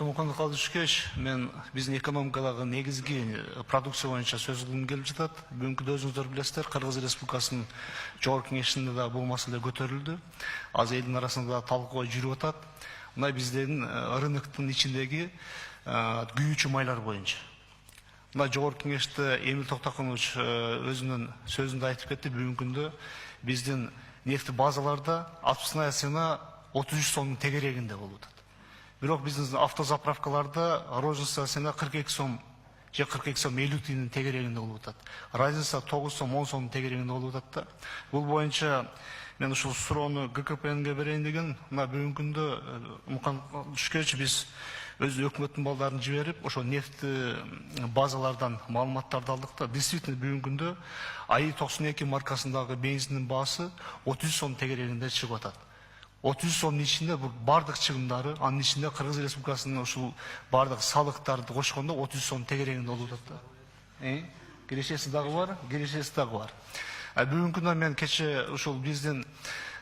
урматтуу мукандыкалы түшкөч, мен биздин экономикадагы негизги продукция боюнча сөз кылгым келип жатат. Бүгүнкү өзүңүздөр билесиздер, Кыргыз Республикасынын Жогорку Кеңешинде да бул маселе көтөрүлдү. Азыр элдин арасында талкуу жүрүп атат. Мына биздин рыноктун ичиндеги күйүүчү майлар боюнча. Мына Жогорку Кеңеште Эмил Токтокунович өзүнүн сөзүндө айтып кетти, бүгүнкү күндө биздин нефть базаларда отпускная цена 33 сомдун тегерегинде болуп атат. Бирок биздин автозаправкаларда розница цена 42 сом же 42 сом 50 тиюнун тегерегинде болуп атат. Разница 9 сом 10 сомдун тегерегинде болуп атат да. Бул боюнча мен ушул суроону ГКПНге берейин деген. Мына бүгүнкү күндө мукан түшкөч биз өз өкмөттүн балдарын жиберип, ошо нефть базалардан маалыматтарды алдык да. Действительно бүгүнкү күндө АИ 92 маркасындагы бензиндин баасы 30 сом тегерегинде чыгып атат. 30 сомдун ичинде бул бардык чыгымдары, анын ичинде Кыргыз Республикасынын ушул бардык салыктарды кошкондо 30 сом тегерегинде болуп атат да. Кирешеси дагы бар, кирешеси дагы бар. Бүгүнкү күндө мен кече ушул биздин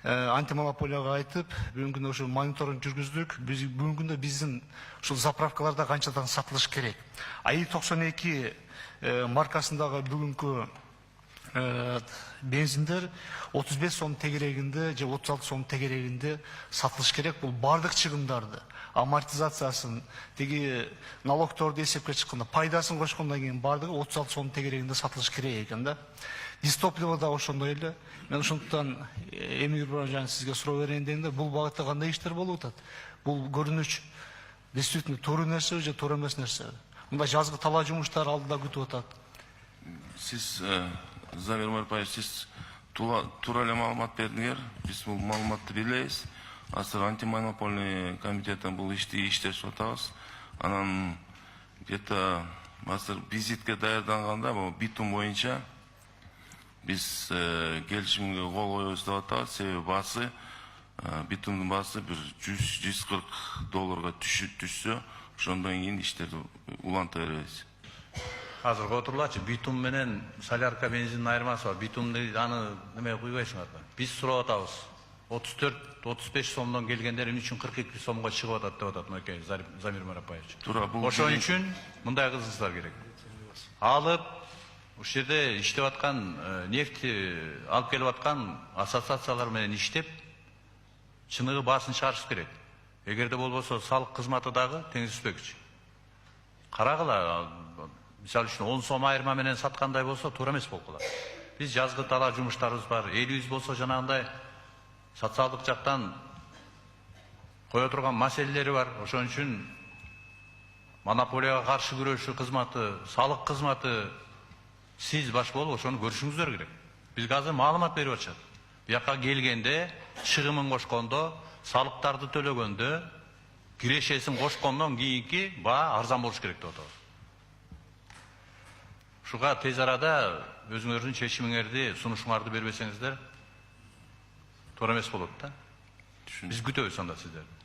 антимонополияга айтып, бүгүнкү күндө ушул мониторинг жүргүздүк. Биз бүгүнкү күндө биздин ушул заправкаларда канчадан сатылыш керек? АИ 92 маркасындагы бүгүнкү бензиндер 35 сом тегерегинде же 36 сом тегерегинде сатылыш керек. Бул бардык чыгымдарды, амортизациясын, теги налогторду эсепке чыкканда, пайдасын кошкондон кийин бардыгы 36 сом тегерегинде сатылыш керек экен да. Дистопливо да ошондой эле. Мен ошондуктан Эмил Буржан сизге суроо берейин дегем да, бул багытта кандай иштер болуп атат? Бул көрүнүш действительно туура нерсеби же туура эмес нерсеби? Мында жазгы талаа жумуштар алдыда күтүп атат. Сиз Замир Марпаевич, сиз туура эле маалымат бердиңер. Биз бул маалыматты билебиз. Азыр антимонопольный комитеттен бул ишти иштешип атабыз. Анан где-то азыр визитке даярданганда бул битум боюнча биз келишимге кол коебуз деп атабыз. Себеби баасы битумдун баасы бир $100-140 түшсө, ошондон кийин иштерди уланта беребиз. Азыр отурлачы, битум менен солярка бензиндин айырмасы бар. Битумду аны неме куйбайсыңарбы? Биз сурап атабыз. 34-35 сомдон келгендер үчүн 42 сомго чыгып атат деп атат мынакей Замир Марапаевич. Ошон үчүн мындай кылсаңыздар керек. Алып, ушул жерде иштеп аткан нефть алып келип аткан ассоциациялар менен иштеп, чыныгы баасын чыгарыш керек. Эгерде болбосо салык кызматы дагы теңиздеспекчи. Карагыла, мисалы үчүн 10 сом айырма менен саткандай болсо туура эмес болуп калат. Биз жазгы талаа жумуштарыбыз бар. Элибиз болсо жанагындай социалдык жактан кое турган маселелери бар. Ошон үчүн монополияга каршы күрөшүү кызматы, салык кызматы сиз баш болуп ошону көрүшүңүздөр керек. Бизге азыр маалымат берип атышат. Бияка келгенде чыгымын кошкондо, салыктарды төлөгөндө, кирешесин кошкондон кийинки баа арзан болуш керек деп атабыз. Ушуга тез арада өзүңөрдүн чечимиңерди, сунушуңарды бербесеңиздер туура эмес болот да. Биз күтөбүз анда сиздерди.